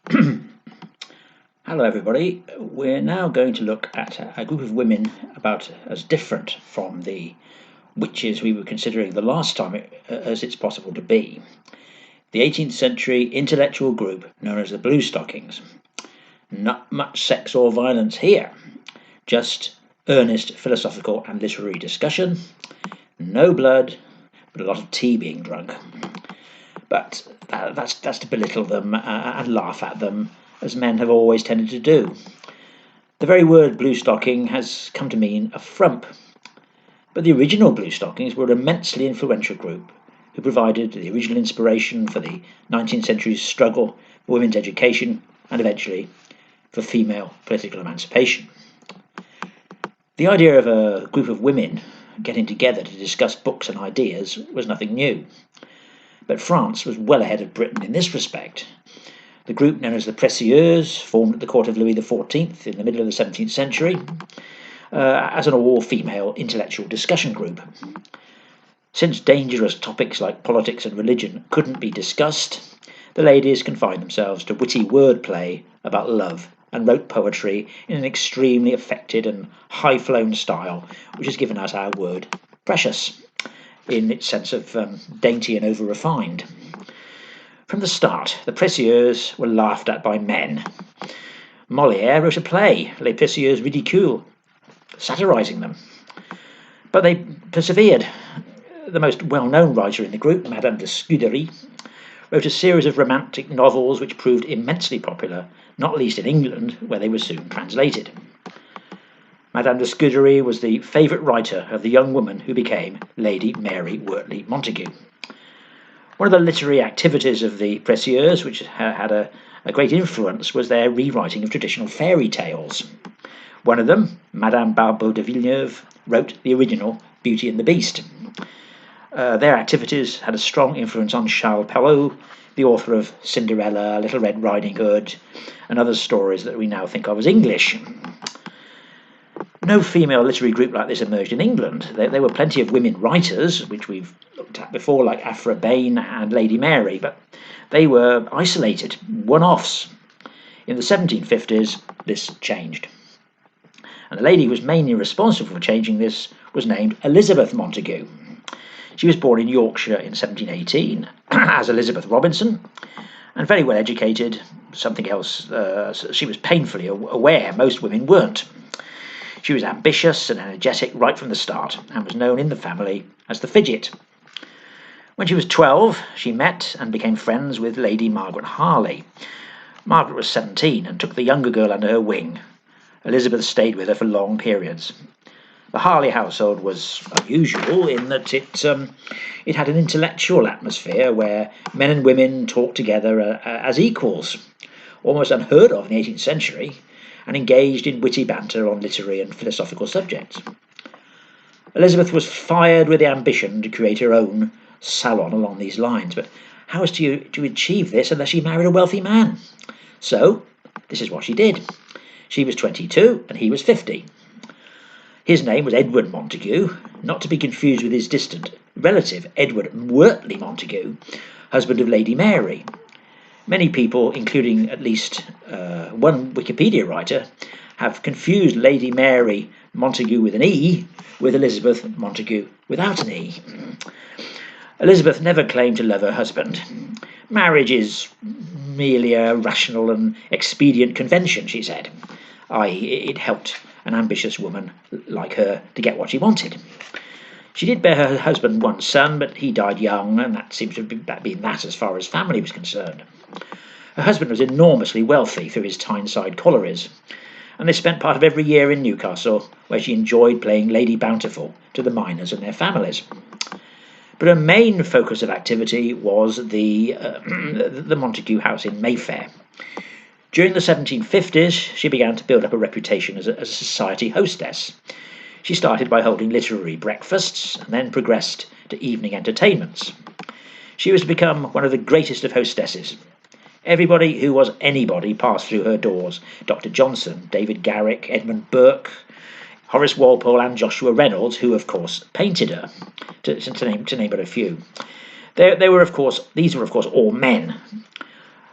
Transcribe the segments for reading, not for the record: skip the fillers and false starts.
Hello everybody, we're now going to look at a group of women about as different from the witches we were considering the last time as it's possible to be. The 18th century intellectual group known as the Bluestockings. Not much sex or violence here, just earnest philosophical and literary discussion, no blood, but a lot of tea being drunk. But that's to belittle them and laugh at them, as men have always tended to do. The very word bluestocking has come to mean a frump. But the original Bluestockings were an immensely influential group who provided the original inspiration for the 19th century's struggle for women's education and eventually for female political emancipation. The idea of a group of women getting together to discuss books and ideas was nothing new. But France was well ahead of Britain in this respect. The group known as the Précieuses formed at the court of Louis XIV in the middle of the 17th century as an all-female intellectual discussion group. Since dangerous topics like politics and religion couldn't be discussed, the ladies confined themselves to witty wordplay about love and wrote poetry in an extremely affected and high-flown style, which has given us our word precious, in its sense of dainty and over-refined. From the start, the Précieuses were laughed at by men. Molière wrote a play, Les Précieuses Ridicules, satirising them. But they persevered. The most well-known writer in the group, Madame de Scudéry, wrote a series of romantic novels which proved immensely popular, not least in England, where they were soon translated. Madame de Scudéry was the favourite writer of the young woman who became Lady Mary Wortley Montagu. One of the literary activities of the Précieuses, which had a great influence, was their rewriting of traditional fairy tales. One of them, Madame Barbeau de Villeneuve, wrote the original Beauty and the Beast. Their activities had a strong influence on Charles Perrault, the author of Cinderella, Little Red Riding Hood, and other stories that we now think of as English. No female literary group like this emerged in England. There were plenty of women writers, which we've looked at before, like Aphra Behn and Lady Mary, but they were isolated, one-offs. In the 1750s, this changed. And the lady who was mainly responsible for changing this was named Elizabeth Montagu. She was born in Yorkshire in 1718 as Elizabeth Robinson, and very well educated, something else she was painfully aware most women weren't. She was ambitious and energetic right from the start, and was known in the family as the Fidget. When she was 12, she met and became friends with Lady Margaret Harley. Margaret was 17 and took the younger girl under her wing. Elizabeth stayed with her for long periods. The Harley household was unusual in that it had an intellectual atmosphere where men and women talked together as equals, almost unheard of in the 18th century, and engaged in witty banter on literary and philosophical subjects. Elizabeth was fired with the ambition to create her own salon along these lines, but how was to achieve this unless she married a wealthy man? So, this is what she did. She was 22 and he was 50. His name was Edward Montagu, not to be confused with his distant relative, Edward Wortley Montagu, husband of Lady Mary. Many people, including at least one Wikipedia writer, have confused Lady Mary Montagu with an E with Elizabeth Montagu without an E. Elizabeth never claimed to love her husband. Marriage is merely a rational and expedient convention, she said, i.e. it helped an ambitious woman like her to get what she wanted. She did bear her husband one son, but he died young, and that seems to have been that as far as family was concerned. Her husband was enormously wealthy through his Tyneside collieries, and they spent part of every year in Newcastle, where she enjoyed playing Lady Bountiful to the miners and their families. But her main focus of activity was the Montagu house in Mayfair. During the 1750s, she began to build up a reputation as a society hostess. She started by holding literary breakfasts and then progressed to evening entertainments. She was to become one of the greatest of hostesses. Everybody who was anybody passed through her doors. Dr. Johnson, David Garrick, Edmund Burke, Horace Walpole and Joshua Reynolds, who of course painted her, to name but a few. These were of course all men.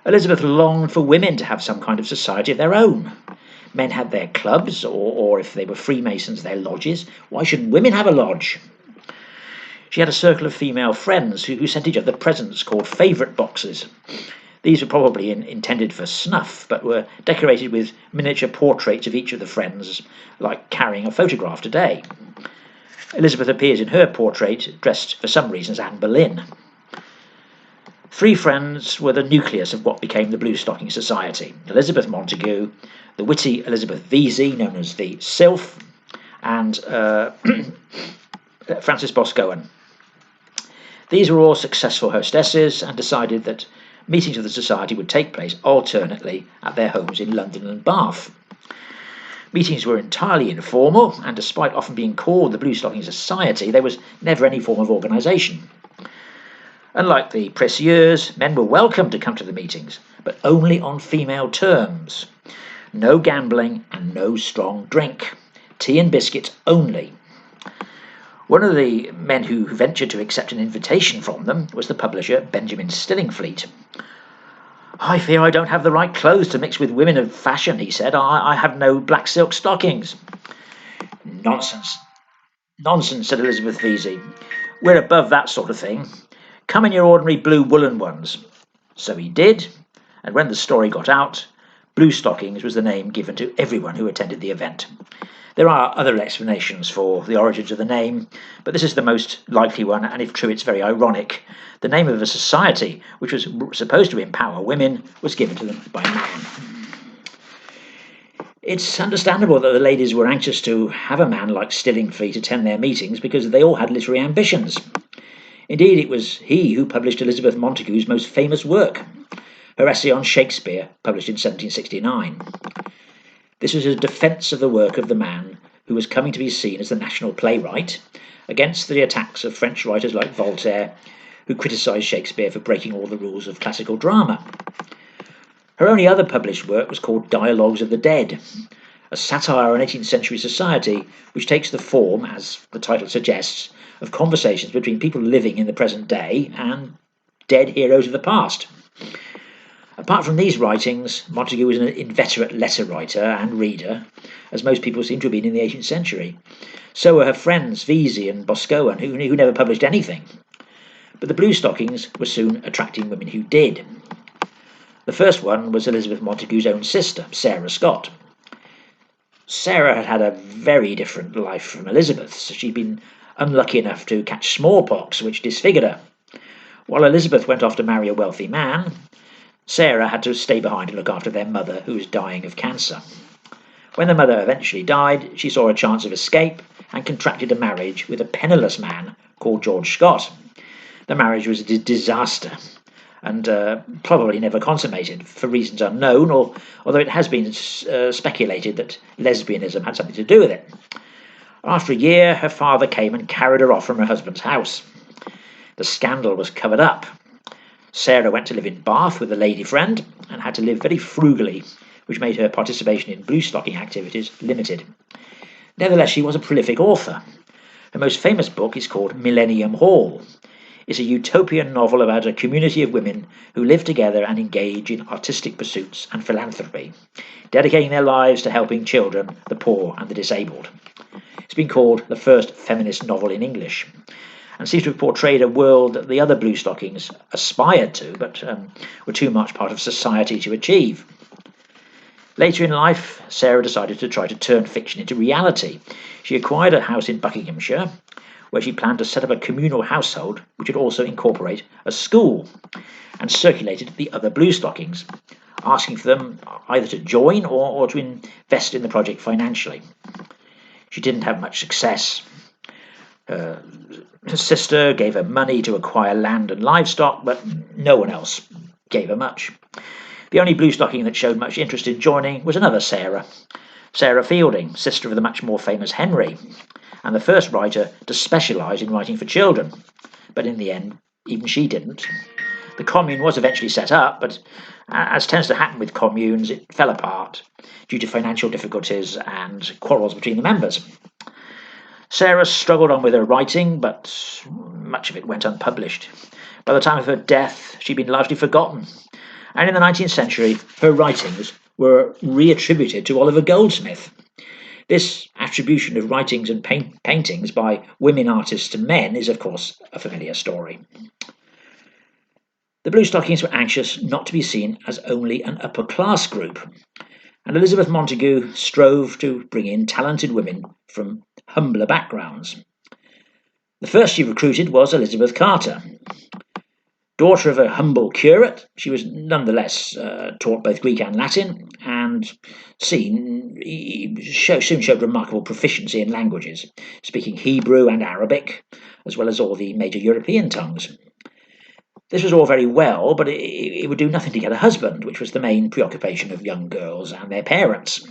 Elizabeth longed for women to have some kind of society of their own. Men had their clubs, or if they were Freemasons, their lodges. Why shouldn't women have a lodge? She had a circle of female friends who sent each other presents called favourite boxes. These were probably intended for snuff, but were decorated with miniature portraits of each of the friends, like carrying a photograph today. Elizabeth appears in her portrait, dressed for some reason as Anne Boleyn. Three friends were the nucleus of what became the Bluestocking Society: Elizabeth Montagu, the witty Elizabeth Vesey, known as the Sylph, and Frances Boscawen. These were all successful hostesses and decided that meetings of the society would take place alternately at their homes in London and Bath. Meetings were entirely informal, and despite often being called the Bluestocking Society, there was never any form of organisation. Unlike the Précieuses, men were welcome to come to the meetings, but only on female terms. No gambling and no strong drink. Tea and biscuits only. One of the men who ventured to accept an invitation from them was the publisher Benjamin Stillingfleet. "I fear I don't have the right clothes to mix with women of fashion," he said. I have no black silk stockings." "Nonsense, nonsense," said Elizabeth Vesey. "We're above that sort of thing. Come in your ordinary blue woolen ones." So he did, and when the story got out, Bluestockings was the name given to everyone who attended the event. There are other explanations for the origins of the name, but this is the most likely one, and if true, it's very ironic. The name of a society which was supposed to empower women was given to them by men. It's understandable that the ladies were anxious to have a man like Stillingfleet attend their meetings because they all had literary ambitions. Indeed, it was he who published Elizabeth Montagu's most famous work, her essay on Shakespeare, published in 1769. This was a defence of the work of the man who was coming to be seen as the national playwright, against the attacks of French writers like Voltaire, who criticised Shakespeare for breaking all the rules of classical drama. Her only other published work was called Dialogues of the Dead, a satire on 18th century society which takes the form, as the title suggests, of conversations between people living in the present day and dead heroes of the past. Apart from these writings, Montagu was an inveterate letter writer and reader, as most people seem to have been in the 18th century. So were her friends Vesey and Boscawen, who never published anything. But the Bluestockings were soon attracting women who did. The first one was Elizabeth Montagu's own sister, Sarah Scott. Sarah had had a very different life from Elizabeth's. She'd been unlucky enough to catch smallpox, which disfigured her. While Elizabeth went off to marry a wealthy man, Sarah had to stay behind and look after their mother, who was dying of cancer. When the mother eventually died, she saw a chance of escape and contracted a marriage with a penniless man called George Scott. The marriage was a disaster and probably never consummated, for reasons unknown, although it has been speculated that lesbianism had something to do with it. After a year, her father came and carried her off from her husband's house. The scandal was covered up. Sarah went to live in Bath with a lady friend and had to live very frugally, which made her participation in bluestocking activities limited. Nevertheless, she was a prolific author. Her most famous book is called Millennium Hall. It's a utopian novel about a community of women who live together and engage in artistic pursuits and philanthropy, dedicating their lives to helping children, the poor and the disabled. It's been called the first feminist novel in English, and seems to have portrayed a world that the other Bluestockings aspired to, but were too much part of society to achieve. Later in life, Sarah decided to try to turn fiction into reality. She acquired a house in Buckinghamshire, where she planned to set up a communal household which would also incorporate a school, and circulated the other Bluestockings, asking for them either to join or to invest in the project financially. She didn't have much success. Her sister gave her money to acquire land and livestock, but no one else gave her much. The only Bluestocking that showed much interest in joining was another Sarah, Sarah Fielding, sister of the much more famous Henry, and the first writer to specialise in writing for children. But in the end, even she didn't. The commune was eventually set up, but as tends to happen with communes, it fell apart due to financial difficulties and quarrels between the members. Sarah struggled on with her writing, but much of it went unpublished. By the time of her death, she'd been largely forgotten, and in the 19th century her writings were reattributed to Oliver Goldsmith. This attribution of writings and paintings by women artists to men is, of course, a familiar story. The Bluestockings were anxious not to be seen as only an upper-class group, and Elizabeth Montagu strove to bring in talented women from humbler backgrounds. The first she recruited was Elizabeth Carter. Daughter of a humble curate, she was nonetheless taught both Greek and Latin, and soon showed remarkable proficiency in languages, speaking Hebrew and Arabic, as well as all the major European tongues. This was all very well, but it would do nothing to get a husband, which was the main preoccupation of young girls and their parents.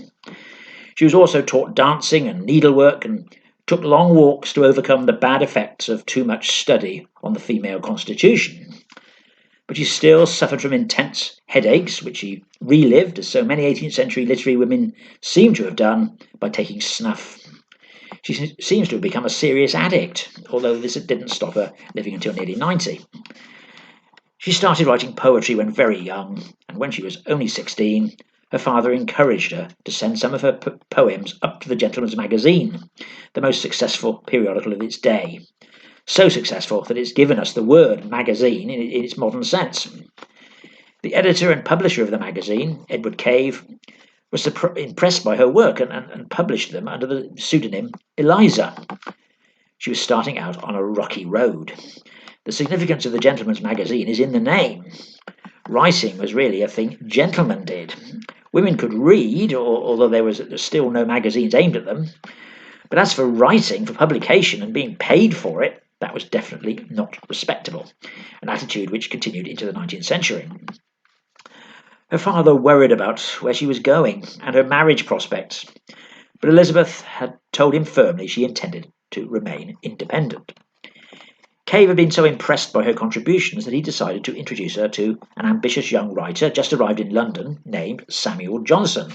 She was also taught dancing and needlework, and took long walks to overcome the bad effects of too much study on the female constitution. But she still suffered from intense headaches, which she relived, as so many 18th century literary women seem to have done, by taking snuff. She seems to have become a serious addict, although this didn't stop her living until nearly 90. She started writing poetry when very young, and when she was only 16, her father encouraged her to send some of her poems up to the Gentleman's Magazine, the most successful periodical of its day. So successful that it's given us the word magazine in its modern sense. The editor and publisher of the magazine, Edward Cave, was impressed by her work and published them under the pseudonym Eliza. She was starting out on a rocky road. The significance of the Gentleman's Magazine is in the name. Writing was really a thing gentlemen did. Women could read, although there was still no magazines aimed at them. But as for writing for publication and being paid for it, that was definitely not respectable, an attitude which continued into the 19th century. Her father worried about where she was going and her marriage prospects, but Elizabeth had told him firmly she intended to remain independent. Cave had been so impressed by her contributions that he decided to introduce her to an ambitious young writer just arrived in London named Samuel Johnson.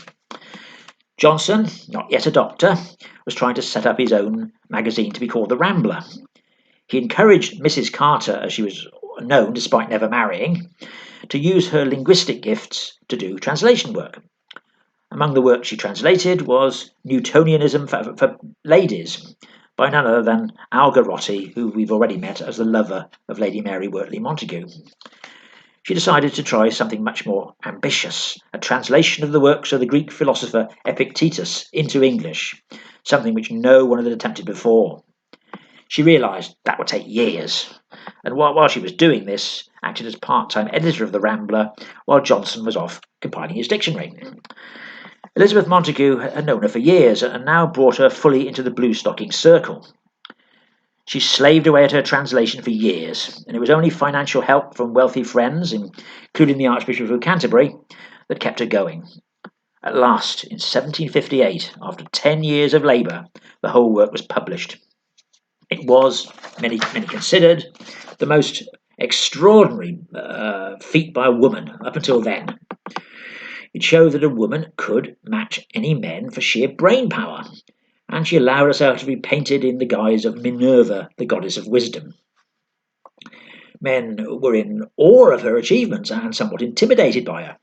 Johnson, not yet a doctor, was trying to set up his own magazine to be called The Rambler. He encouraged Mrs. Carter, as she was known despite never marrying, to use her linguistic gifts to do translation work. Among the work she translated was Newtonianism for Ladies, by none other than Algarotti, who we've already met as the lover of Lady Mary Wortley Montagu. She decided to try something much more ambitious, a translation of the works of the Greek philosopher Epictetus into English, something which no one had attempted before. She realised that would take years, and while she was doing this, acted as part-time editor of The Rambler, while Johnson was off compiling his dictionary. Elizabeth Montagu had known her for years, and now brought her fully into the Bluestocking circle. She slaved away at her translation for years, and it was only financial help from wealthy friends, including the Archbishop of Canterbury, that kept her going. At last, in 1758, after 10 years of labour, the whole work was published. It was, many considered, the most extraordinary feat by a woman up until then. It showed that a woman could match any men for sheer brain power, and she allowed herself to be painted in the guise of Minerva, the goddess of wisdom. Men were in awe of her achievements and somewhat intimidated by her.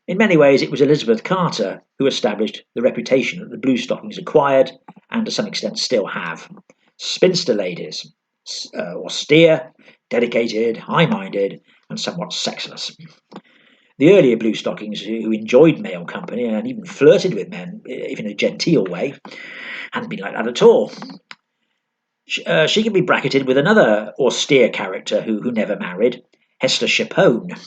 In many ways, it was Elizabeth Carter who established the reputation that the Bluestockings acquired, and to some extent still have. Spinster ladies, austere, dedicated, high-minded, and somewhat sexless. The earlier Bluestockings, who enjoyed male company and even flirted with men, if in a genteel way, hadn't been like that at all. She can be bracketed with another austere character who never married, Hester Chapone.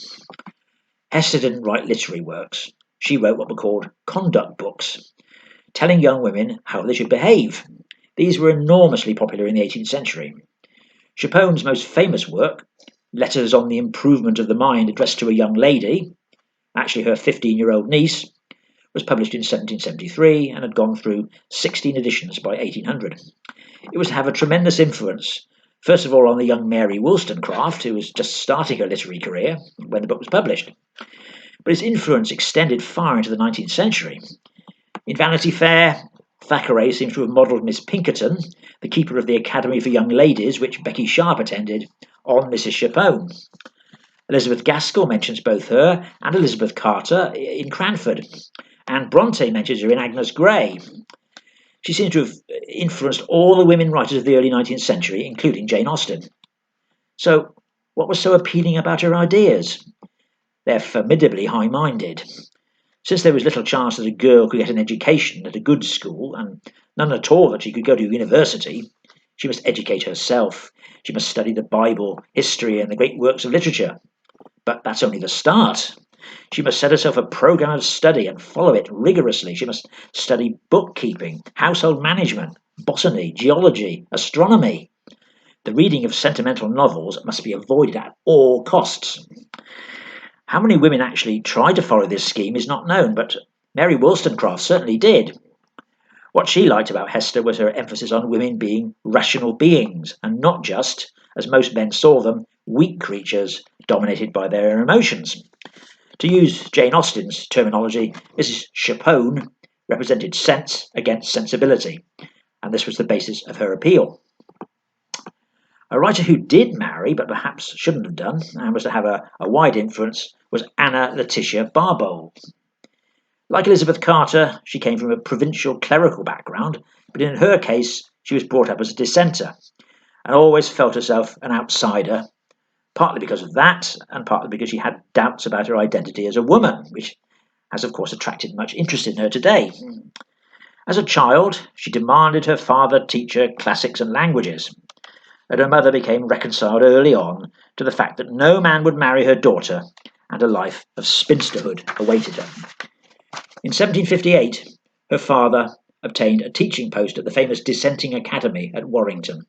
Hester didn't write literary works. She wrote what were called conduct books, telling young women how they should behave. These were enormously popular in the 18th century. Chapone's most famous work, Letters on the Improvement of the Mind addressed to a Young Lady, actually her 15-year-old niece, was published in 1773 and had gone through 16 editions by 1800. It was to have a tremendous influence, first of all on the young Mary Wollstonecraft, who was just starting her literary career when the book was published. But its influence extended far into the 19th century. In Vanity Fair, Thackeray seems to have modelled Miss Pinkerton, the keeper of the Academy for Young Ladies, which Becky Sharp attended, on Mrs. Chapone. Elizabeth Gaskell mentions both her and Elizabeth Carter in Cranford, and Bronte mentions her in Agnes Grey. She seems to have influenced all the women writers of the early 19th century, including Jane Austen. So, what was so appealing about her ideas? They're formidably high-minded. Since there was little chance that a girl could get an education at a good school, and none at all that she could go to university, she must educate herself. She must study the Bible, history, and the great works of literature. But that's only the start. She must set herself a programme of study and follow it rigorously. She must study bookkeeping, household management, botany, geology, astronomy. The reading of sentimental novels must be avoided at all costs. How many women actually tried to follow this scheme is not known, but Mary Wollstonecraft certainly did. What she liked about Hester was her emphasis on women being rational beings, and not just, as most men saw them, weak creatures dominated by their emotions. To use Jane Austen's terminology, Mrs. Chapone represented sense against sensibility, and this was the basis of her appeal. A writer who did marry, but perhaps shouldn't have done, and was to have a wide influence, was Anna Letitia Barbauld. Like Elizabeth Carter, she came from a provincial clerical background, but in her case, she was brought up as a dissenter, and always felt herself an outsider, partly because of that, and partly because she had doubts about her identity as a woman, which has of course attracted much interest in her today. As a child, she demanded her father teach her classics and languages, and her mother became reconciled early on to the fact that no man would marry her daughter, and a life of spinsterhood awaited her. In 1758, her father obtained a teaching post at the famous Dissenting Academy at Warrington.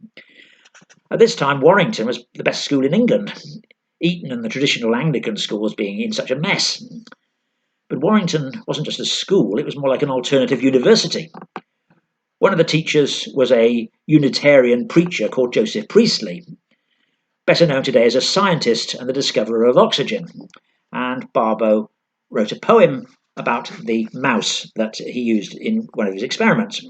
At this time, Warrington was the best school in England, Eton and the traditional Anglican schools being in such a mess. But Warrington wasn't just a school, it was more like an alternative university. One of the teachers was a Unitarian preacher called Joseph Priestley, better known today as a scientist and the discoverer of oxygen. And Barbauld wrote a poem about the mouse that he used in one of his experiments.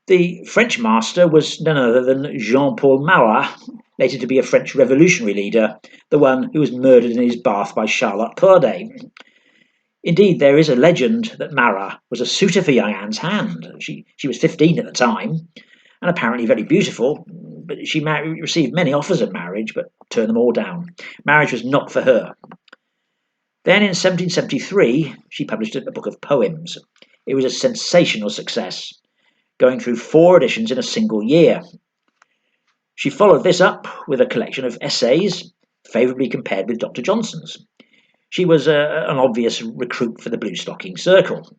The French master was none other than Jean-Paul Marat, later to be a French revolutionary leader, the one who was murdered in his bath by Charlotte Corday. Indeed, there is a legend that Marat was a suitor for young Anne's hand. She was 15 at the time, and apparently very beautiful, but she received many offers of marriage, but turned them all down. Marriage was not for her. Then in 1773, she published a book of poems. It was a sensational success, going through 4 editions in a single year. She followed this up with a collection of essays, favourably compared with Dr. Johnson's. She was an obvious recruit for the Bluestocking circle.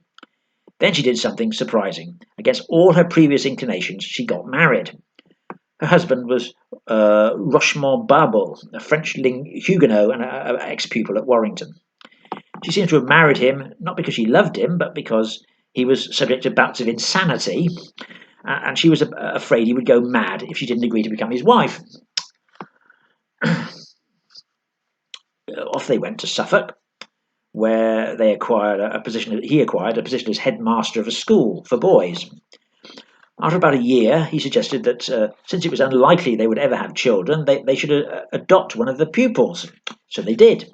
Then she did something surprising. Against all her previous inclinations, she got married. Her husband was Rochemont Barbauld, a French Huguenot and an ex-pupil at Warrington. She seems to have married him not because she loved him, but because he was subject to bouts of insanity, and she was afraid he would go mad if she didn't agree to become his wife. Off they went to Suffolk, where he acquired a position as headmaster of a school for boys. After about a year, he suggested that since it was unlikely they would ever have children, they should adopt one of the pupils. So they did.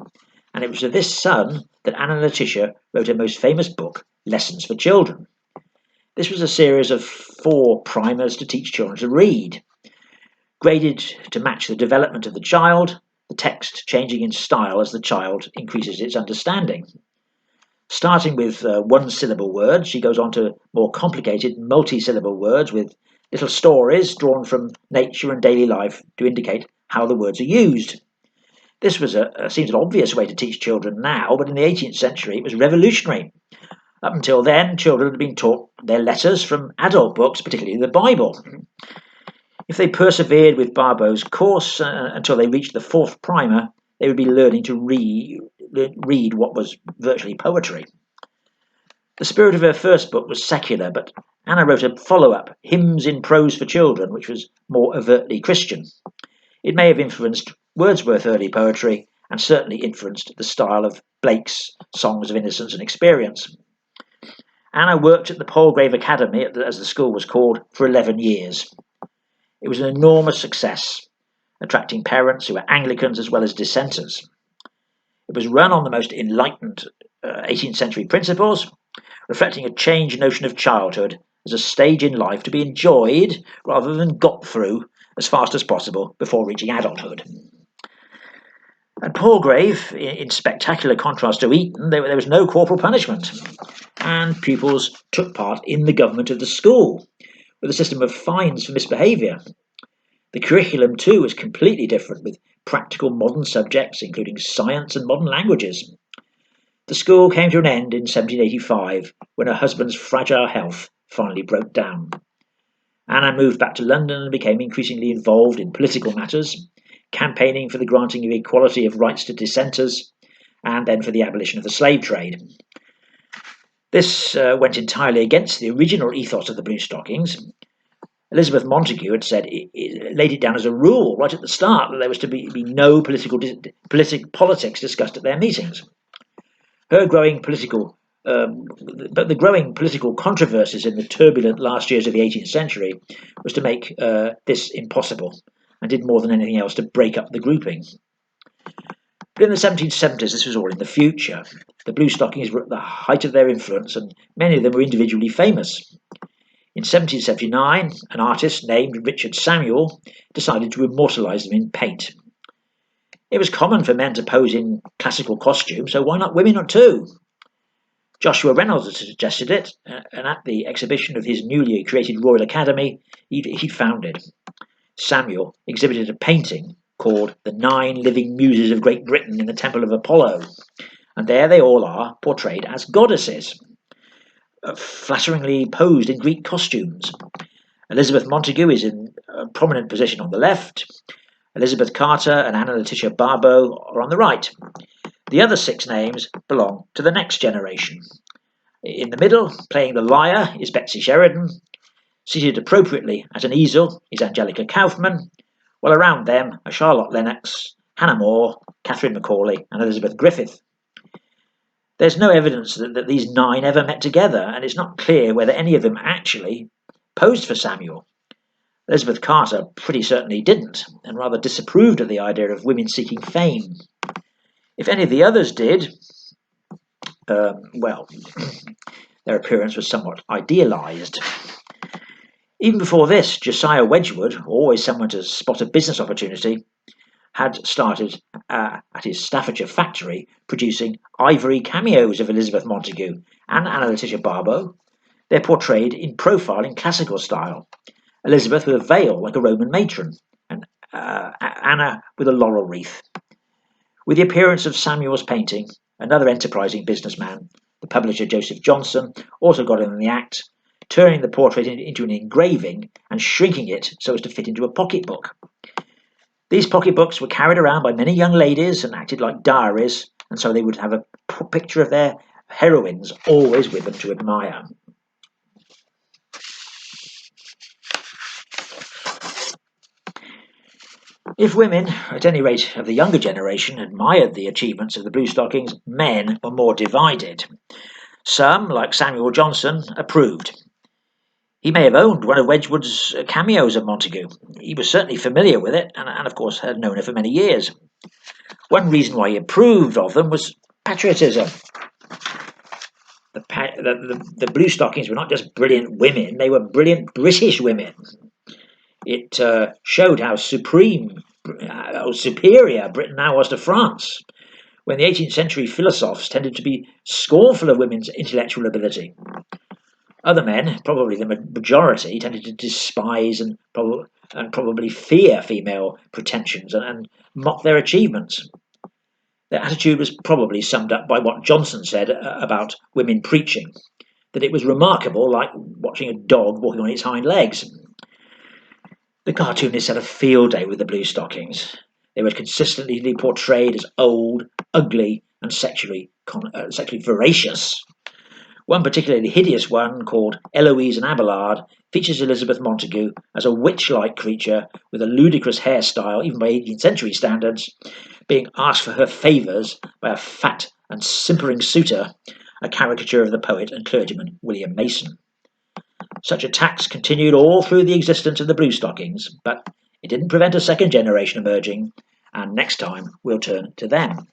And it was to this son that Anna Letitia wrote her most famous book, Lessons for Children. This was a series of 4 primers to teach children to read, graded to match the development of the child, the text changing in style as the child increases its understanding. Starting with one-syllable words, she goes on to more complicated multi-syllable words with little stories drawn from nature and daily life to indicate how the words are used. This seems an obvious way to teach children now, but in the 18th century it was revolutionary. Up until then, children had been taught their letters from adult books, particularly the Bible. If they persevered with Barbauld's course until they reached the 4th primer, they would be learning to read what was virtually poetry. The spirit of her first book was secular, but Anna wrote a follow-up, Hymns in Prose for Children, which was more overtly Christian. It may have influenced Wordsworth's early poetry and certainly influenced the style of Blake's Songs of Innocence and Experience. Anna worked at the Palgrave Academy, as the school was called, for 11 years. It was an enormous success, attracting parents who were Anglicans as well as dissenters. It was run on the most enlightened 18th century principles, reflecting a changed notion of childhood as a stage in life to be enjoyed rather than got through as fast as possible before reaching adulthood. At Palgrave, in spectacular contrast to Eton, there was no corporal punishment, and pupils took part in the government of the school, with a system of fines for misbehaviour. The curriculum, too, was completely different, with practical modern subjects, including science and modern languages. The school came to an end in 1785, when her husband's fragile health finally broke down. Anna moved back to London and became increasingly involved in political matters, campaigning for the granting of equality of rights to dissenters, and then for the abolition of the slave trade. This went entirely against the original ethos of the Bluestockings. Elizabeth Montagu had laid it down as a rule right at the start that there was to be no politics discussed at their meetings. But the growing political controversies in the turbulent last years of the 18th century was to make this impossible, and did more than anything else to break up the grouping. But in the 1770s, this was all in the future. The Bluestockings were at the height of their influence, and many of them were individually famous. In 1779, an artist named Richard Samuel decided to immortalise them in paint. It was common for men to pose in classical costume, so why not women too? Joshua Reynolds had suggested it, and at the exhibition of his newly created Royal Academy he'd founded, Samuel exhibited a painting called The 9 Living Muses of Great Britain in the Temple of Apollo, and there they all are portrayed as goddesses, flatteringly posed in Greek costumes. Elizabeth Montagu is in a prominent position on the left. Elizabeth Carter and Anna Letitia Barbeau are on the right. The other 6 names belong to the next generation. In the middle, playing the lyre, is Betsy Sheridan. Seated appropriately at an easel is Angelica Kaufman, while around them are Charlotte Lennox, Hannah More, Catherine Macaulay, and Elizabeth Griffith. There's no evidence that these 9 ever met together, and it's not clear whether any of them actually posed for Samuel. Elizabeth Carter pretty certainly didn't, and rather disapproved of the idea of women seeking fame. If any of the others did, well, their appearance was somewhat idealised. Even before this, Josiah Wedgwood, always someone to spot a business opportunity, had started at his Staffordshire factory producing ivory cameos of Elizabeth Montagu and Anna Letitia Barbeau. They're portrayed in profile in classical style. Elizabeth with a veil like a Roman matron, and Anna with a laurel wreath. With the appearance of Samuel's painting, another enterprising businessman, the publisher Joseph Johnson, also got in the act, turning the portrait into an engraving and shrinking it so as to fit into a pocketbook. These pocketbooks were carried around by many young ladies and acted like diaries, and so they would have a picture of their heroines always with them to admire. If women, at any rate of the younger generation, admired the achievements of the Bluestockings, men were more divided. Some, like Samuel Johnson, approved. He may have owned one of Wedgwood's cameos of Montagu. He was certainly familiar with it, and of course had known her for many years. One reason why he approved of them was patriotism. The Bluestockings were not just brilliant women, they were brilliant British women. It showed how superior Britain now was to France, when the 18th century philosophers tended to be scornful of women's intellectual ability. Other men, probably the majority, tended to despise and probably fear female pretensions and mock their achievements. Their attitude was probably summed up by what Johnson said about women preaching, that it was remarkable, like watching a dog walking on its hind legs. The cartoonists had a field day with the Bluestockings. They were consistently portrayed as old, ugly, and sexually voracious. One particularly hideous one, called Eloise and Abelard, features Elizabeth Montagu as a witch-like creature with a ludicrous hairstyle, even by 18th century standards, being asked for her favours by a fat and simpering suitor, a caricature of the poet and clergyman William Mason. Such attacks continued all through the existence of the Bluestockings, but It didn't prevent a second generation emerging, and next time we'll turn to them.